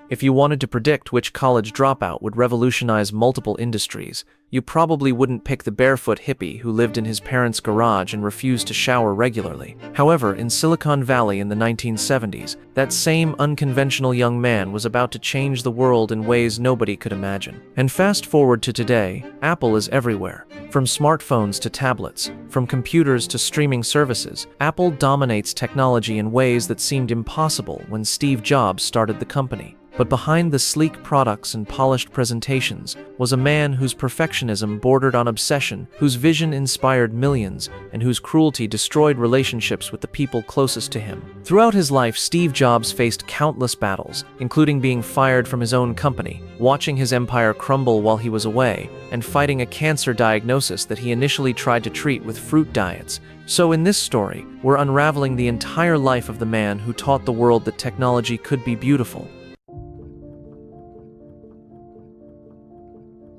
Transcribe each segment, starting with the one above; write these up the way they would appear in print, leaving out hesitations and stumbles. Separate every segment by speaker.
Speaker 1: If you wanted to predict which college dropout would revolutionize multiple industries, you probably wouldn't pick the barefoot hippie who lived in his parents' garage and refused to shower regularly. However, in Silicon Valley in the 1970s, that same unconventional young man was about to change the world in ways nobody could imagine. And fast forward to today, Apple is everywhere. From smartphones to tablets, from computers to streaming services, Apple dominates technology in ways that seemed impossible when Steve Jobs started the company. But behind the sleek products and polished presentations was a man whose perfectionism bordered on obsession, whose vision inspired millions, and whose cruelty destroyed relationships with the people closest to him. Throughout his life, Steve Jobs faced countless battles, including being fired from his own company, watching his empire crumble while he was away, and fighting a cancer diagnosis that he initially tried to treat with fruit diets. So in this story, we're unraveling the entire life of the man who taught the world that technology could be beautiful.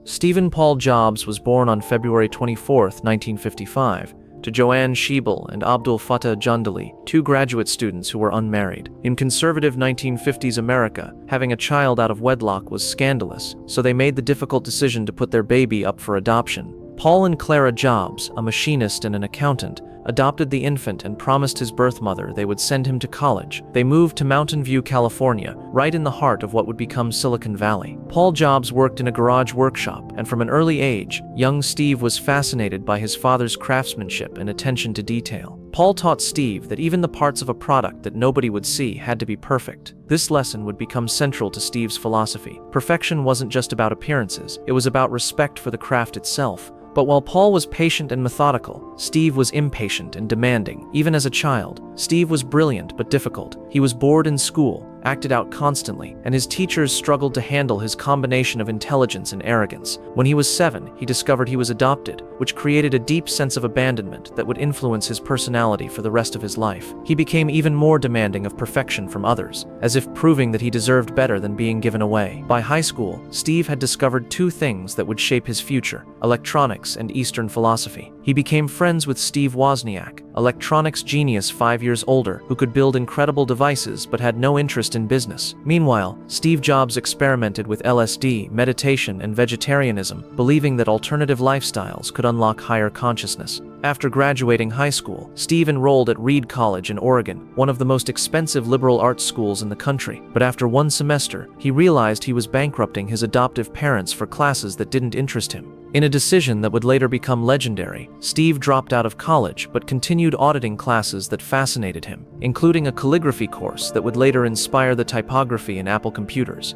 Speaker 1: Stephen Paul Jobs was born on February 24, 1955, to Joanne Schiebel and Abdul Fattah Jandali, two graduate students who were unmarried. In conservative 1950s America, having a child out of wedlock was scandalous, so they made the difficult decision to put their baby up for adoption. Paul and Clara Jobs, a machinist and an accountant, adopted the infant and promised his birth mother they would send him to college. They moved to Mountain View, California, right in the heart of what would become Silicon Valley. Paul Jobs worked in a garage workshop, and from an early age, young Steve was fascinated by his father's craftsmanship and attention to detail. Paul taught Steve that even the parts of a product that nobody would see had to be perfect. This lesson would become central to Steve's philosophy. Perfection wasn't just about appearances, it was about respect for the craft itself. But while Paul was patient and methodical, Steve was impatient and demanding. Even as a child, Steve was brilliant but difficult. He was bored in school, acted out constantly, and his teachers struggled to handle his combination of intelligence and arrogance. When he was 7, he discovered he was adopted, which created a deep sense of abandonment that would influence his personality for the rest of his life. He became even more demanding of perfection from others, as if proving that he deserved better than being given away. By high school, Steve had discovered two things that would shape his future: electronics and Eastern philosophy. He became friends with Steve Wozniak, electronics genius 5 years older, who could build incredible devices but had no interest in business. Meanwhile, Steve Jobs experimented with LSD, meditation, and vegetarianism, believing that alternative lifestyles could unlock higher consciousness. After graduating high school, Steve enrolled at Reed College in Oregon, one of the most expensive liberal arts schools in the country. But after one semester, he realized he was bankrupting his adoptive parents for classes that didn't interest him. In a decision that would later become legendary, Steve dropped out of college but continued auditing classes that fascinated him, including a calligraphy course that would later inspire the typography in Apple computers.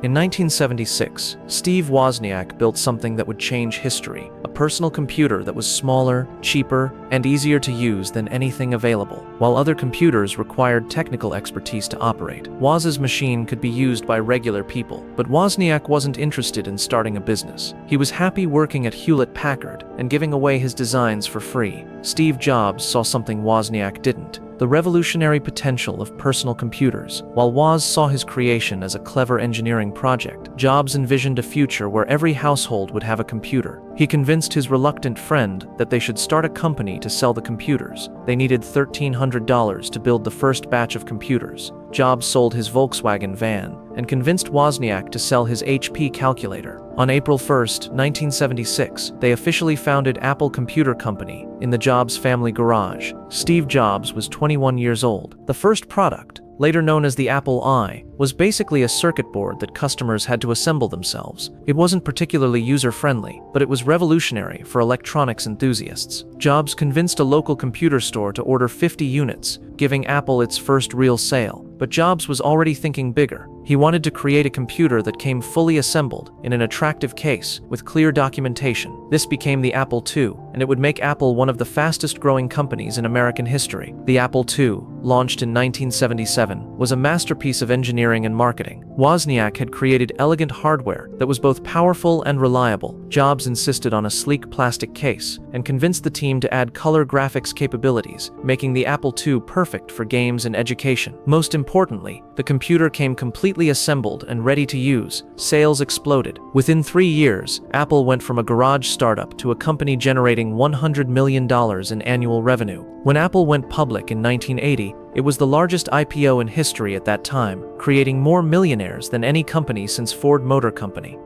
Speaker 1: In 1976, Steve Wozniak built something that would change history, a personal computer that was smaller, cheaper, and easier to use than anything available. While other computers required technical expertise to operate, Woz's machine could be used by regular people. But Wozniak wasn't interested in starting a business. He was happy working at Hewlett-Packard and giving away his designs for free. Steve Jobs saw something Wozniak didn't: the revolutionary potential of personal computers. While Woz saw his creation as a clever engineering project, Jobs envisioned a future where every household would have a computer. He convinced his reluctant friend that they should start a company to sell the computers. They needed $1,300 to build the first batch of computers. Jobs sold his Volkswagen van and convinced Wozniak to sell his HP calculator. On April 1, 1976, they officially founded Apple Computer Company in the Jobs family garage. Steve Jobs was 21 years old. The first product, later known as the Apple I, was basically a circuit board that customers had to assemble themselves. It wasn't particularly user-friendly, but it was revolutionary for electronics enthusiasts. Jobs convinced a local computer store to order 50 units, giving Apple its first real sale. But Jobs was already thinking bigger. He wanted to create a computer that came fully assembled in an attractive case with clear documentation. This became the Apple II, and it would make Apple one of the fastest-growing companies in American history. The Apple II, launched in 1977, was a masterpiece of engineering engineering and marketing. Wozniak had created elegant hardware that was both powerful and reliable. Jobs insisted on a sleek plastic case and convinced the team to add color graphics capabilities, making the Apple II perfect for games and education. Most importantly, the computer came completely assembled and ready to use. Sales exploded. Within 3 years, Apple went from a garage startup to a company generating $100 million in annual revenue. When Apple went public in 1980, it was the largest IPO in history at that time, creating more millionaires than any company since Ford Motor Company.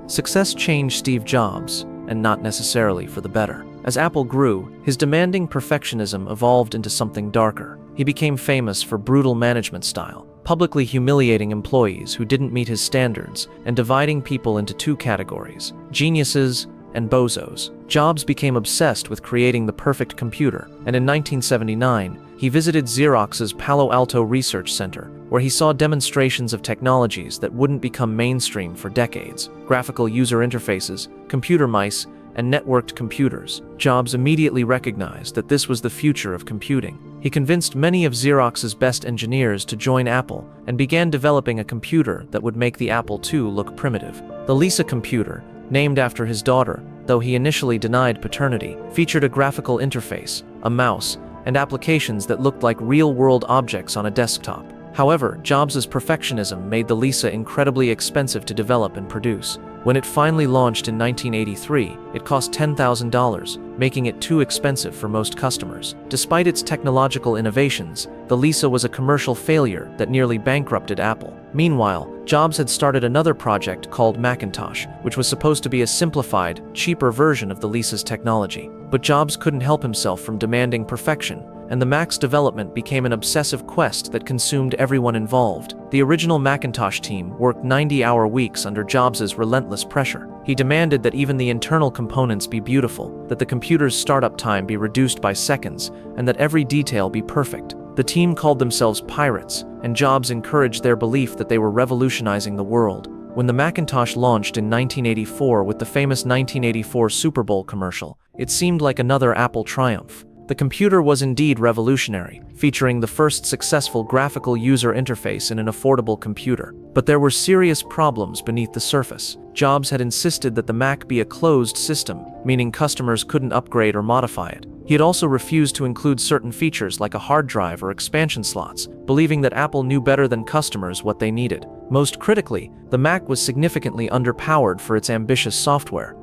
Speaker 1: Success changed Steve Jobs, and not necessarily for the better. As Apple grew, his demanding perfectionism evolved into something darker. He became famous for brutal management style, publicly humiliating employees who didn't meet his standards and dividing people into 2 categories: geniuses and bozos. Jobs became obsessed with creating the perfect computer, and in 1979, he visited Xerox's Palo Alto Research Center, where he saw demonstrations of technologies that wouldn't become mainstream for decades: graphical user interfaces, computer mice, and networked computers. Jobs immediately recognized that this was the future of computing. He convinced many of Xerox's best engineers to join Apple and began developing a computer that would make the Apple II look primitive. The Lisa computer, named after his daughter, though he initially denied paternity, featured a graphical interface, a mouse, and applications that looked like real-world objects on a desktop. However, Jobs' perfectionism made the Lisa incredibly expensive to develop and produce. When it finally launched in 1983, it cost $10,000, making it too expensive for most customers. Despite its technological innovations, the Lisa was a commercial failure that nearly bankrupted Apple. Meanwhile, Jobs had started another project called Macintosh, which was supposed to be a simplified, cheaper version of the Lisa's technology. But Jobs couldn't help himself from demanding perfection, and the Mac's development became an obsessive quest that consumed everyone involved. The original Macintosh team worked 90-hour weeks under Jobs' relentless pressure. He demanded that even the internal components be beautiful, that the computer's startup time be reduced by seconds, and that every detail be perfect. The team called themselves pirates, and Jobs encouraged their belief that they were revolutionizing the world. When the Macintosh launched in 1984 with the famous 1984 Super Bowl commercial, it seemed like another Apple triumph. The computer was indeed revolutionary, featuring the first successful graphical user interface in an affordable computer. But there were serious problems beneath the surface. Jobs had insisted that the Mac be a closed system, meaning customers couldn't upgrade or modify it. He had also refused to include certain features like a hard drive or expansion slots, believing that Apple knew better than customers what they needed. Most critically, the Mac was significantly underpowered for its ambitious software.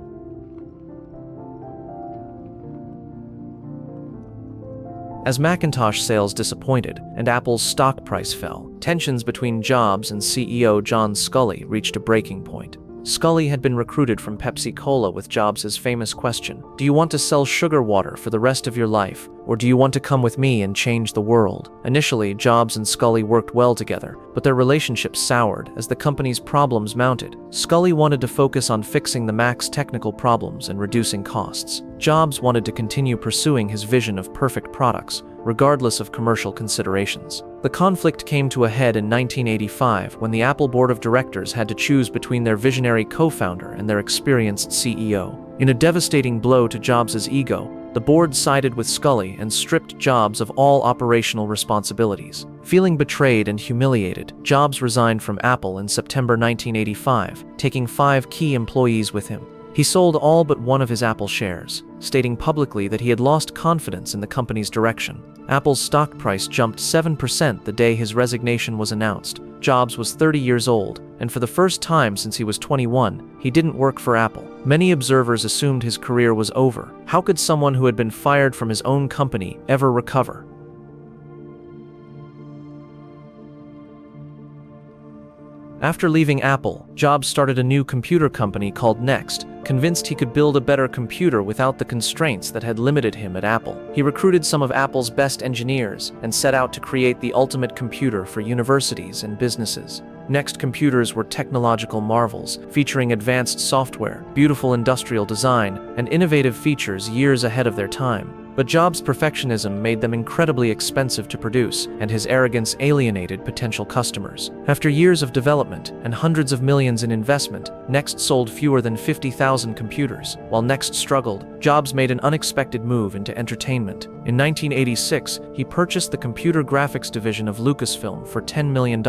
Speaker 1: As Macintosh sales disappointed and Apple's stock price fell, tensions between Jobs and CEO John Sculley reached a breaking point. Sculley had been recruited from Pepsi-Cola with Jobs' famous question, "Do you want to sell sugar water for the rest of your life, or do you want to come with me and change the world?" Initially, Jobs and Sculley worked well together, but their relationship soured as the company's problems mounted. Sculley wanted to focus on fixing the Mac's technical problems and reducing costs. Jobs wanted to continue pursuing his vision of perfect products, regardless of commercial considerations. The conflict came to a head in 1985 when the Apple board of directors had to choose between their visionary co-founder and their experienced CEO. In a devastating blow to Jobs' ego, the board sided with Sculley and stripped Jobs of all operational responsibilities. Feeling betrayed and humiliated, Jobs resigned from Apple in September 1985, taking 5 key employees with him. He sold all but one of his Apple shares, stating publicly that he had lost confidence in the company's direction. Apple's stock price jumped 7% the day his resignation was announced. Jobs was 30 years old, and for the first time since he was 21, he didn't work for Apple. Many observers assumed his career was over. How could someone who had been fired from his own company ever recover? After leaving Apple, Jobs started a new computer company called Next, convinced he could build a better computer without the constraints that had limited him at Apple. He recruited some of Apple's best engineers and set out to create the ultimate computer for universities and businesses. Next computers were technological marvels, featuring advanced software, beautiful industrial design, and innovative features years ahead of their time. But Jobs' perfectionism made them incredibly expensive to produce, and his arrogance alienated potential customers. After years of development and hundreds of millions in investment, Next sold fewer than 50,000 computers. While Next struggled, Jobs made an unexpected move into entertainment. In 1986, he purchased the computer graphics division of Lucasfilm for $10 million,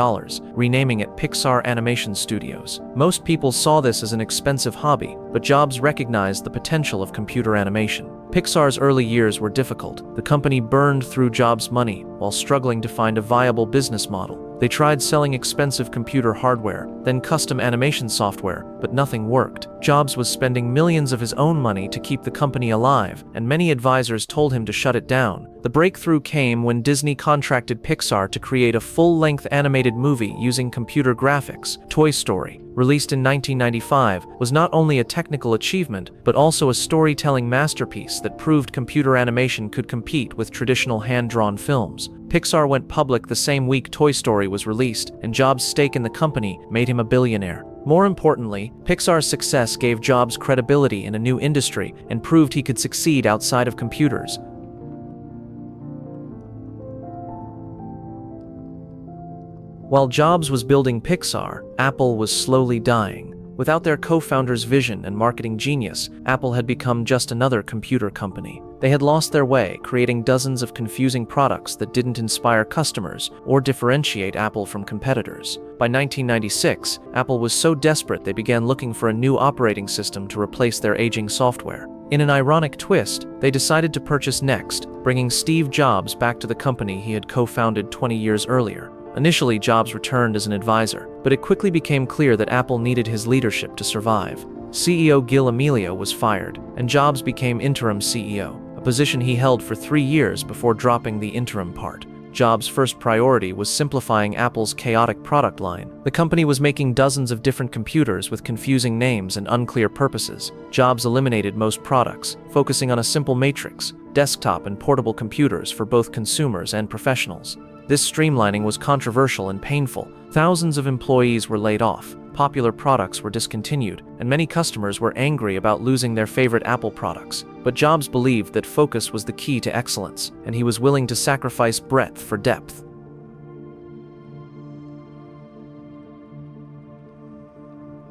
Speaker 1: renaming it Pixar Animation Studios. Most people saw this as an expensive hobby, but Jobs recognized the potential of computer animation. Pixar's early years were difficult. The company burned through Jobs' money while struggling to find a viable business model. They tried selling expensive computer hardware, then custom animation software, but nothing worked. Jobs was spending millions of his own money to keep the company alive, and many advisors told him to shut it down. The breakthrough came when Disney contracted Pixar to create a full-length animated movie using computer graphics. Toy Story, released in 1995, was not only a technical achievement, but also a storytelling masterpiece that proved computer animation could compete with traditional hand-drawn films. Pixar went public the same week Toy Story was released, and Jobs' stake in the company made him a billionaire. More importantly, Pixar's success gave Jobs credibility in a new industry and proved he could succeed outside of computers. While Jobs was building Pixar, Apple was slowly dying. Without their co-founder's vision and marketing genius, Apple had become just another computer company. They had lost their way, creating dozens of confusing products that didn't inspire customers or differentiate Apple from competitors. By 1996, Apple was so desperate they began looking for a new operating system to replace their aging software. In an ironic twist, they decided to purchase Next, bringing Steve Jobs back to the company he had co-founded 20 years earlier. Initially, Jobs returned as an advisor, but it quickly became clear that Apple needed his leadership to survive. CEO Gil Amelio was fired, and Jobs became interim CEO, a position he held for 3 years before dropping the interim part. Jobs' first priority was simplifying Apple's chaotic product line. The company was making dozens of different computers with confusing names and unclear purposes. Jobs eliminated most products, focusing on a simple matrix, desktop and portable computers for both consumers and professionals. This streamlining was controversial and painful. Thousands of employees were laid off, popular products were discontinued, and many customers were angry about losing their favorite Apple products. But Jobs believed that focus was the key to excellence, and he was willing to sacrifice breadth for depth.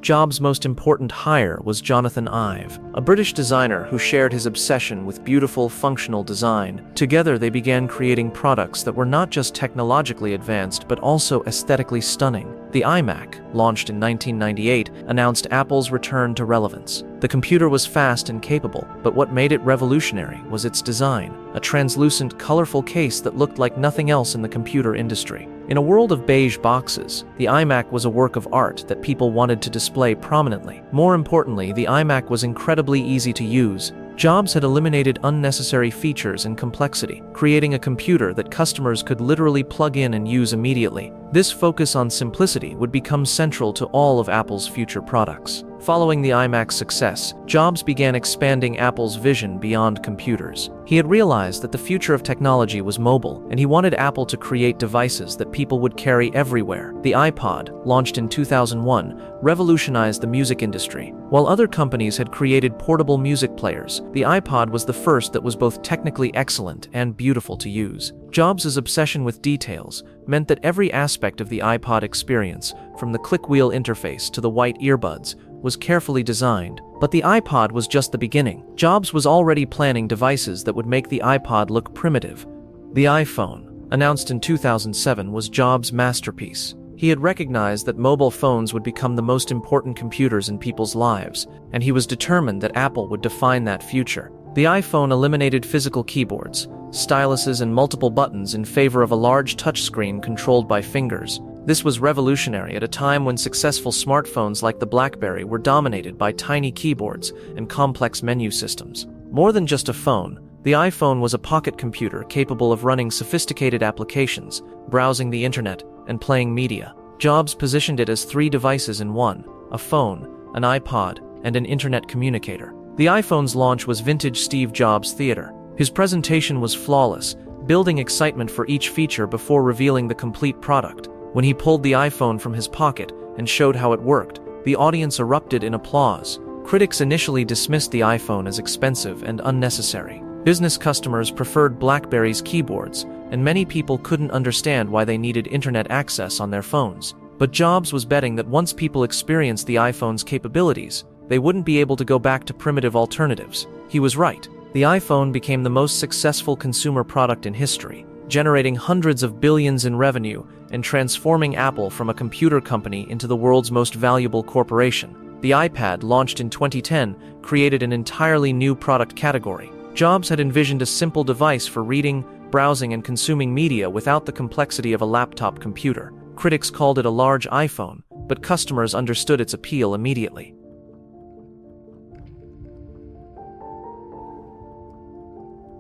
Speaker 1: Jobs' most important hire was Jonathan Ive, a British designer who shared his obsession with beautiful, functional design. Together, they began creating products that were not just technologically advanced but also aesthetically stunning. The iMac, launched in 1998, announced Apple's return to relevance. The computer was fast and capable, but what made it revolutionary was its design, a translucent, colorful case that looked like nothing else in the computer industry. In a world of beige boxes, the iMac was a work of art that people wanted to display prominently. More importantly, the iMac was incredibly easy to use. Jobs had eliminated unnecessary features and complexity, creating a computer that customers could literally plug in and use immediately. This focus on simplicity would become central to all of Apple's future products. Following the iMac's success, Jobs began expanding Apple's vision beyond computers. He had realized that the future of technology was mobile, and he wanted Apple to create devices that people would carry everywhere. The iPod, launched in 2001, revolutionized the music industry. While other companies had created portable music players, the iPod was the first that was both technically excellent and beautiful to use. Jobs' obsession with details meant that every aspect of the iPod experience, from the click-wheel interface to the white earbuds, was carefully designed. But the iPod was just the beginning. Jobs was already planning devices that would make the iPod look primitive. The iPhone, announced in 2007, was Jobs' masterpiece. He had recognized that mobile phones would become the most important computers in people's lives, and he was determined that Apple would define that future. The iPhone eliminated physical keyboards, styluses, and multiple buttons in favor of a large touchscreen controlled by fingers. This was revolutionary at a time when successful smartphones like the BlackBerry were dominated by tiny keyboards and complex menu systems. More than just a phone, the iPhone was a pocket computer capable of running sophisticated applications, browsing the internet, and playing media. Jobs positioned it as 3 devices in one: a phone, an iPod, and an internet communicator. The iPhone's launch was vintage Steve Jobs theater. His presentation was flawless, building excitement for each feature before revealing the complete product. When he pulled the iPhone from his pocket and showed how it worked, the audience erupted in applause. Critics initially dismissed the iPhone as expensive and unnecessary, Business customers preferred BlackBerry's keyboards, and many people couldn't understand why they needed internet access on their phones. But Jobs was betting that once people experienced the iPhone's capabilities, they wouldn't be able to go back to primitive alternatives. He was right. The iPhone became the most successful consumer product in history, generating hundreds of billions in revenue and transforming Apple from a computer company into the world's most valuable corporation. The iPad, launched in 2010, created an entirely new product category. Jobs had envisioned a simple device for reading, browsing, and consuming media without the complexity of a laptop computer. Critics called it a large iPhone, but customers understood its appeal immediately.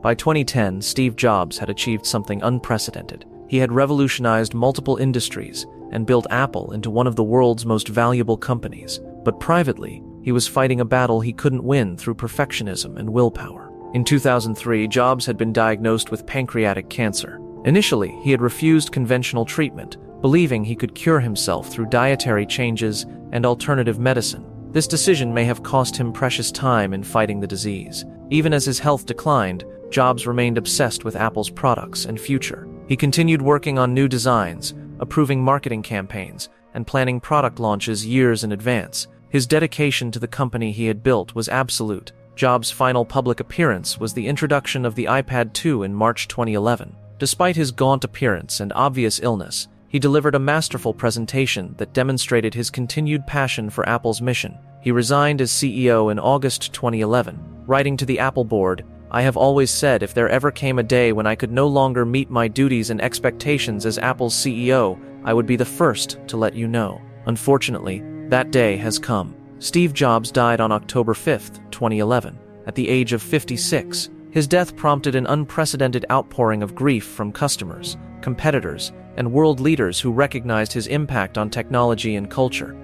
Speaker 1: By 2010, Steve Jobs had achieved something unprecedented. He had revolutionized multiple industries and built Apple into one of the world's most valuable companies. But privately, he was fighting a battle he couldn't win through perfectionism and willpower. In 2003, Jobs had been diagnosed with pancreatic cancer. Initially, he had refused conventional treatment, believing he could cure himself through dietary changes and alternative medicine. This decision may have cost him precious time in fighting the disease. Even as his health declined, Jobs remained obsessed with Apple's products and future. He continued working on new designs, approving marketing campaigns, and planning product launches years in advance. His dedication to the company he had built was absolute. Jobs' final public appearance was the introduction of the iPad 2 in March 2011. Despite his gaunt appearance and obvious illness, he delivered a masterful presentation that demonstrated his continued passion for Apple's mission. He resigned as CEO in August 2011, writing to the Apple board, "I have always said if there ever came a day when I could no longer meet my duties and expectations as Apple's CEO, I would be the first to let you know." Unfortunately, that day has come. Steve Jobs died on October 5, 2011, at the age of 56. His death prompted an unprecedented outpouring of grief from customers, competitors, and world leaders who recognized his impact on technology and culture.